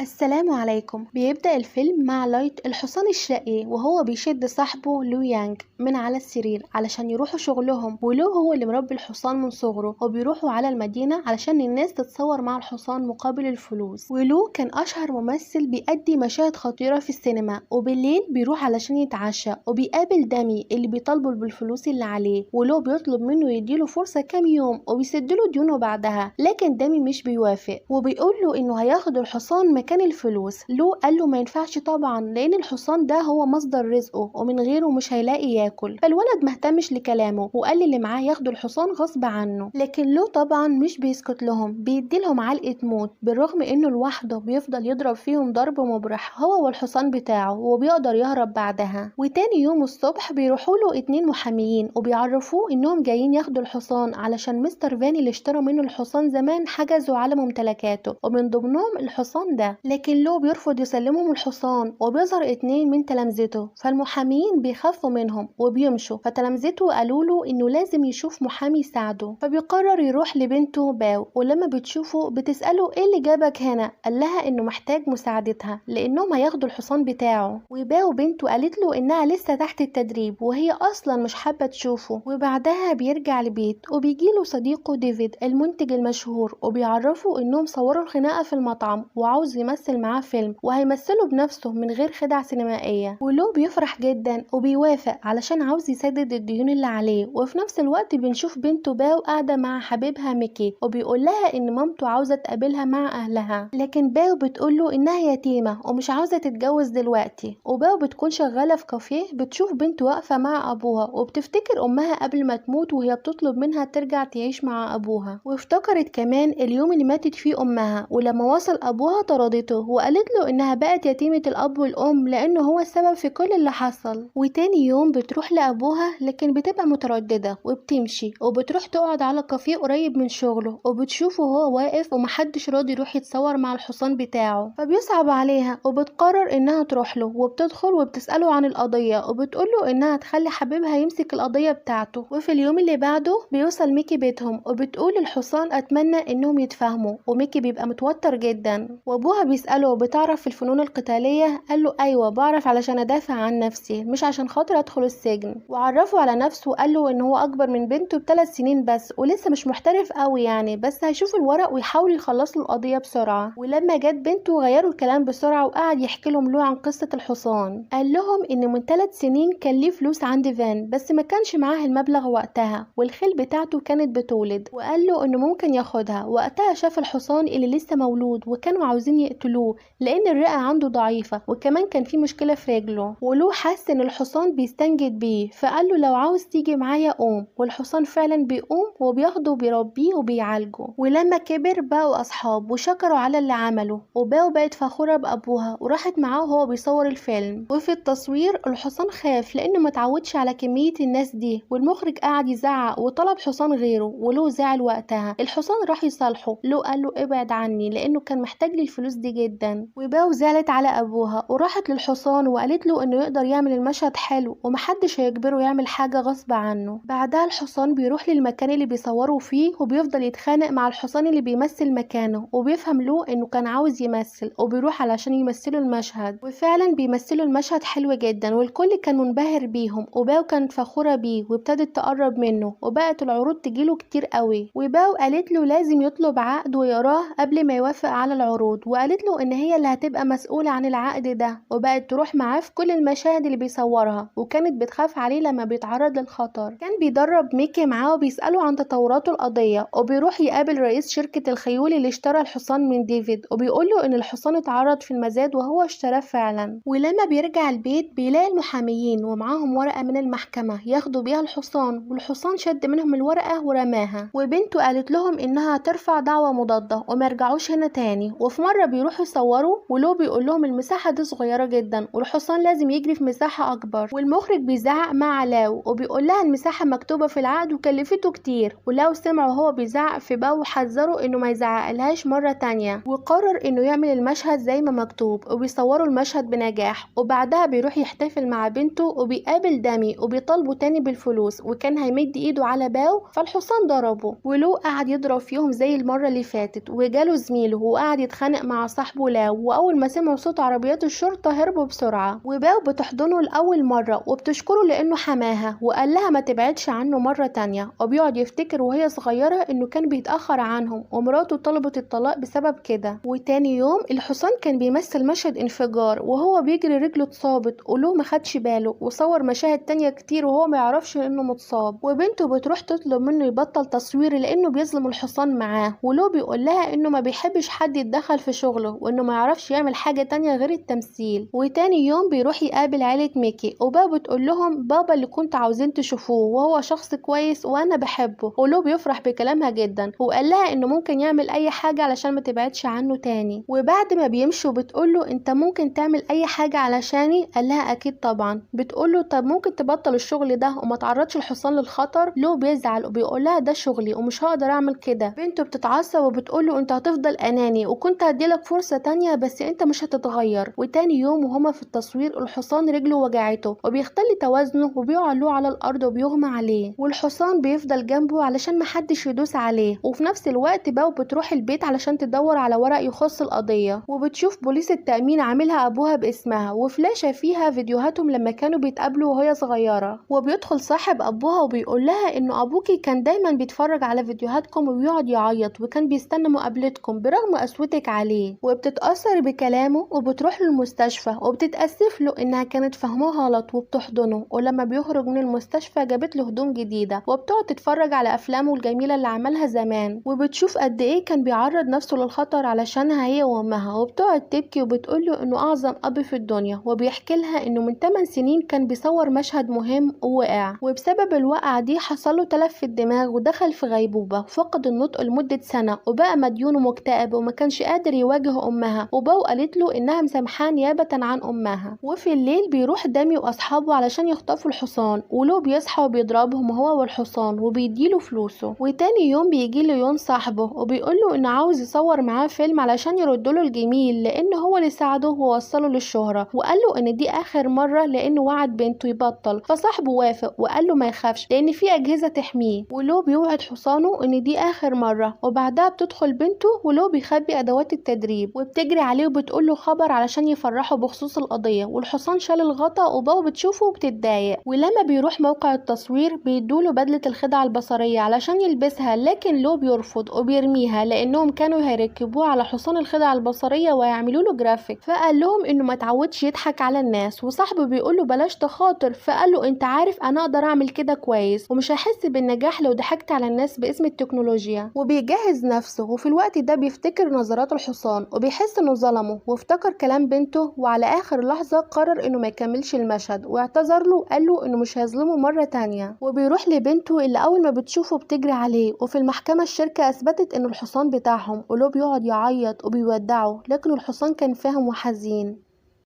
السلام عليكم. بيبدأ الفيلم مع لايت الحصان الشقي وهو بيشد صاحبه لو يانج من على السرير علشان يروحوا شغلهم، ولو هو اللي مربي الحصان من صغره وبيروحوا على المدينة علشان الناس تتصور مع الحصان مقابل الفلوس. ولو كان أشهر ممثل بيأدي مشاهد خطيرة في السينما، وبالليل بيروح علشان يتعشى وبيقابل دامي اللي بيطالبه بالفلوس اللي عليه، ولو بيطلب منه يديله فرصة كام يوم وبيسدله ديونه بعدها، لكن دامي مش بيوافق وبيقول له انه هياخد الحصان مكان الفلوس. لو قال له ما ينفعش طبعا لان الحصان ده هو مصدر رزقه ومن غيره مش هيلاقي ياكل. فالولد مهتمش لكلامه وقال اللي معاه ياخدوا الحصان غصب عنه، لكن لو طبعا مش بيسكت لهم، بيديلهم علقة موت بالرغم انه لوحده بيفضل يضرب فيهم ضرب مبرح هو والحصان بتاعه وبيقدر يهرب بعدها. وتاني يوم الصبح بيروحوا له 2 محاميين وبيعرفوه انهم جايين ياخدوا الحصان علشان مستر فاني اللي اشتروا منه الحصان زمان حجزوا على ممتلكاته ومن ضمنهم الحصان ده، لكن لو بيرفض يسلمهم الحصان وبيظهر 2 من تلامذته. فالمحاميين بيخافوا منهم وبيمشوا، فتلامذته قالوا له انه لازم يشوف محامي يساعده، فبيقرر يروح لبنته باو، ولما بتشوفه بتسأله ايه اللي جابك هنا؟ قال لها انه محتاج مساعدتها لانهم هياخدوا الحصان بتاعه. وباو بنته قالت له انها لسه تحت التدريب وهي اصلا مش حابة تشوفه. وبعدها بيرجع البيت وبيجيله صديقه ديفيد المنتج المشهور وبيعرفوا انهم صوروا الخناقة في المطعم وعاوز يمثل معاه فيلم وهيمثله بنفسه من غير خدع سينمائية. ولو بيفرح جدا وبيوافق علشان عاوز يسدد الديون اللي عليه. وفي نفس الوقت بنشوف بنته باو قاعدة مع حبيبها ميكي وبيقول لها ان مامته عاوزة تقابلها مع اهلها، لكن باو بتقول له انها يتيمة ومش عاوزة تتجوز دلوقتي. وباو بتكون شغالة في كافيه، بتشوف بنته واقفة مع ابوها وبتفتكر امها قبل ما تموت وهي بتطلب منها ترجع تعيش مع ابوها، وافتكرت كمان اليوم اللي ماتت فيه امها ولما وصل ابوها طردته وقالت له انها بقت يتيمة الاب والام لانه هو السبب في كل اللي حصل. وتاني يوم بتروح لابوها لكن بتبقى مترددة وبتمشي وبتروح تقعد على كافيه قريب من شغله وبتشوفه هو واقف ومحدش راضي يروح يتصور مع الحصان بتاعه، فبيصعب عليها وبتقرر انها تروح له وبتدخل وبتسأله عن القضية وبتقوله انها تخلي حبيبها يمسك القضية بتاعته. وفي اليوم اللي بعده بيوصل ميكي بيتهم وبتقول الحصان اتمنى انهم يتفاهموا، وميكي بيبقى متوتر جدا وابوها بيسأله بتعرف في الفنون القتالية؟ قال له ايوه بعرف علشان ادافع عن نفسي مش عشان خاطر ادخل السجن. وعرفه على نفسه وقال له ان هو اكبر من بنته ب3 سنين بس ولسه مش محترف قوي يعني، بس هيشوف الورق ويحاول يخلص له القضية بسرعة. ولما جت بنته غيروا الكلام بسرعة وقعد يحكي لهم له عن قصة الحصان. قال لهم ان من 3 سنين كان ليه فلوس عند فان بس ما كانش معاه المبلغ وقتها والخيل بتاعته كانت بتولد، وقال له انه ممكن ياخدها. وقتها شاف الحصان اللي لسه مولود وكانوا عاوزين يقتلوه لان الرئة عنده ضعيفة وكمان كان في مشكلة في رجله. ولو حس ان الحصان بيستنجد بيه فقال له لو عاوز تيجي معايا قوم، والحصان فعلا بيقوم وبياخده وبيربيه وبيعالجه. ولما كبر بقوا اصحاب وشكروا على اللي عمله، وباو بقت فخورة بابوها وراحت معاه وهو بيصور الفيلم. وفي التصوير الحصان خاف لانه متعودش على كمية الناس دي، والمخرج قعد يزعق وطلب حصان غيره ولو زعل. وقتها الحصان راح يصالحه، لو قال له ابعد عني لانه كان محتاج لي الفلوس دي جدا. وباو زعلت على ابوها وراحت للحصان وقالت له انه يقدر يعمل المشهد حلو ومحدش هيجبره يعمل حاجة غصب عنه. بعدها الحصان بيروح للمكان اللي بيصوروا فيه وبيفضل يتخانق مع الحصان اللي بيمثل مكانه، وبيفهم له انه كان عاوز يمثل وبيروح علشان يمثلوا المشهد. وفعلا بيمثلوا المشهد حلو جدا والكل كان منبهر بيهم، وباو كانت فخورة بيه وابتدت تقرب منه وبقت العروض تجيله كتير قوي. وباو قالت له لازم يطلب عقد ويقراه قبل ما يوافق على العروض، وقالت له ان هي اللي هتبقى مسؤولة عن العقد ده، وبقت تروح معاه في كل المشاهد اللي بيصورها وكانت بتخاف عليه لما بيتعرض للخطر. كان بيدرب ميكي معاه وبيسأله عن تطوراته القضية، وبيروح يقابل رئيس شركة الخيول اللي اشترى الحصان من ديفيد وبيقول له ان الحصان اتعرض في المزاد وهو اشتراه فعلا. ولما بيرجع البيت بيلاقي المحاميين ومعاهم ورقة من المحكمة ياخدوا بيها الحصان، والحصان شد منهم الورقة ورماها. وبنته قالت لهم انها ترفع دعوة مضادة وما يرجعوش هنا تاني. وفي مرة بيروحوا يصوروا ولو بيقول لهم المساحة دي صغيرة جدا والحصان لازم يجري في مساحة اكبر، والمخرج بيزعق مع لاو وبيقول لها المساحة مكتوبة في العقد وكلفته كتير. ولاو سمع وهو بيزعق في باو وحذره انه ما يزعقلهاش مرة تانية، وقرر انه يعمل المشهد زي ما مكتوب وبيصوروا المشهد بنجاح. وبعدها بيروح يحتفل مع بنته وبيقابل دامي وبيطالبه تاني بالفلوس، وكان هيمد ايده على باو فالحصان ضربه. ولو قعد يضرب فيهم زي المرة اللي فاتت، وجاله زميله وقعد يتخانق مع صاحبه لاو، واول ما سمعوا صوت عربيات الشرطة هربوا بسرعة. وباو بتحضنه لأول مرة وبتشكره لانه حماها وقال لها ما تبعدش عنه مرة تانية، وبيقعد يفتكر وهي صغيرة انه كان بيتأخر عنهم ومراته طلبت الطلاق بسبب كده. وتاني يوم الحصان كان بيمثل مشهد انفجار وهو بيجري رجله اتصابت ولو ما خدش باله، وصور مشاهد تانية كتير وهو ما يعرفش انه متصاب. وبنته بتروح تطلب منه يبطل تصوير لانه بيظلم الحصان معاه، ولو بيقول لها انه ما بيحبش حد يتدخل في شغله وانه ما يعرفش يعمل حاجة تانية غير التمثيل. وتاني يوم بيروح يقابل عيلة ميكي وبابا بتقول لهم بابا اللي كنت عاوزين تشوفوه وهو شخص كويس وانا بحبه. ولو بيفرح بكلامها جدا وقال لها انه ممكن يعمل اي حاجة علشان ما تبعدش عنه تاني. وبعد ما بيمشوا بتقوله انت ممكن تعمل اي حاجة علشاني؟ قال لها اكيد طبعا. بتقوله طب ممكن تبطل الشغل ده وما تعرضش الحصان للخطر؟ لو بيزعل وبيقول لها ده شغلي ومش هقدر اعمل كده. بنته بتتعصب وبتقوله انت هتفضل اناني وكنت هديلك فرصة تانية بس انت مش هتتغير. وتاني يوم وهما في التصوير الحصان رجله وجعته وبيختل توازنه وبيقع له على الارض وبيغمى عليه، والحصان بيفضل جنبه علشان محدش يدوس عليه. وفي نفس الوقت باو بتروح البيت علشان تدور على ورق يخص القضية، وبتشوف بوليس التأمين عاملها ابوها باسمها وفلاشة فيها فيديوهاتهم لما كانوا بيتقابلوا وهي صغيرة. وبيدخل صاحب ابوها وبيقول لها انه ابوكي كان دايما بيتفرج على فيديوهاتكم وبيقعد يعيط وكان بيستنى مقابلتكم برغم قسوتك عليه. وبتتأثر بكلامه وبتروح له المستشفى وبتتأسف له انها كانت فاهماه غلط وبتحضنه. ولما بيخرج من المستشفى جابت له هدوم جديدة وبتقعد تتفرج على افلامه الجميلة اللي عملها زمان، وبتشوف قد ايه كان بيعرض نفسه للخطر علشانها هي وامها، وبتقعد تبكي وبتقول له انه اعظم اب في الدنيا. وبيحكي لها انه من 8 سنين كان بيصور مشهد مهم ووقع، وبسبب الوقعة دي حصل له تلف في الدماغ ودخل في غيبوبة وفقد النطق لمدة سنة وبقى مديون ومكتئب وما كانش قادر يواجه امها. وباو قالت له انها مسامحاه نيابة عن امها. وفي الليل بيروح دامي واصحابه علشان يخطفوا الحصان، ولو بيصحى وبيضربهم هو والحصان وبيديله فلوسه. وتاني يوم بيجيله يون صاحبه وبيقوله انه عاوز يصور معاه فيلم علشان يردله الجميل لانه هو اللي ساعده ووصله للشهرة، وقاله ان دي اخر مرة لانه وعد بنته يبطل. فصاحبه وافق وقال له ما يخافش لان في اجهزة تحميه. ولو بيوعد حصانه ان دي اخر مرة، وبعدها بتدخل بنته ولو بيخبي ادوات التدريب وبتجري عليه وبتقوله خبر علشان يفرحه بخصوص القضية. والحصان شال الغطا وباو بتشوفه وبتتضايق. ولما بيروح موقع التصوير بيدوله بدلة الخدعة البصرية علشان يلبسها، لكن لو بيرفض وبيرميها لانهم كانوا هيركبوه على حصان الخدعة البصرية ويعملوا له جرافيك. فقال لهم انه ما تعودش يضحك على الناس، وصاحبه بيقول له بلاش تخاطر. فقال له انت عارف انا اقدر اعمل كده كويس ومش هحس بالنجاح لو ضحكت على الناس باسم التكنولوجيا. وبيجهز نفسه، وفي الوقت ده بيفتكر نظرات الحصان وبيحس انه ظلمه وافتكر كلام بنته. وعلى اخر لحظة قرر انه ما يكملش المشهد واعتذر له وقال له انه مش هيظلمه مرة تانية. وبيروح لبنته اللي اول ما بتشوفه بتجري عليه. وفي المحكمة الشركة اثبتت انه الحصان بتاعهم، ولو بيقعد يعيط وبيودعه لكن الحصان كان فاهم وحزين.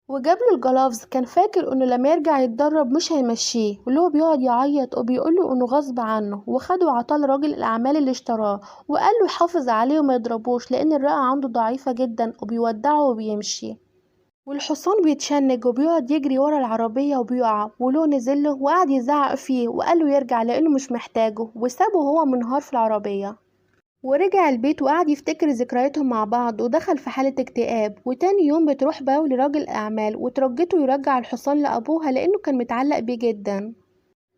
وجاب له الجلافز، كان فاكر انه لما يرجع يتدرب مش هيمشيه، ولو بيقعد يعيط وبيقوله انه غصب عنه. وخده وعطاه لراجل الاعمال اللي اشتراه وقال له يحافظ عليه وما يضربوش لان الرئة عنده ضعيفة جدا، وبيودعه وبيمشي. والحصان بيتشنج وبيقعد يجري ورا العربية وبيقع، ولو نزله وقعد يزعق فيه وقال له يرجع لانه مش محتاجه، وسابه هو منهار في العربية. ورجع البيت وقعد يفتكر ذكرياتهم مع بعض ودخل في حالة اكتئاب. وتاني يوم بتروح باو لراجل أعمال وترجته يرجع الحصان لأبوها لأنه كان متعلق بيه جدا.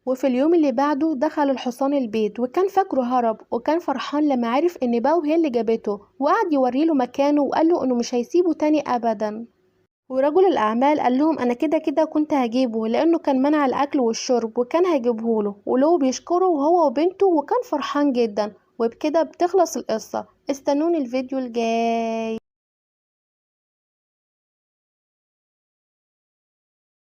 وفي اليوم اللي بعده دخل الحصان البيت وكان فاكره هرب، وكان فرحان لما عرف ان باو هي اللي جابته، وقعد يوريله مكانه وقاله انه مش هيسيبه تاني أبدا. ورجل الأعمال قال لهم أنا كده كده كنت هجيبه لأنه كان منع الأكل والشرب وكان هيجيبهوله، ولو بيشكره وهو وبنته وكان فرحان جدا. وبكده بتخلص القصة. استنوني الفيديو الجاي.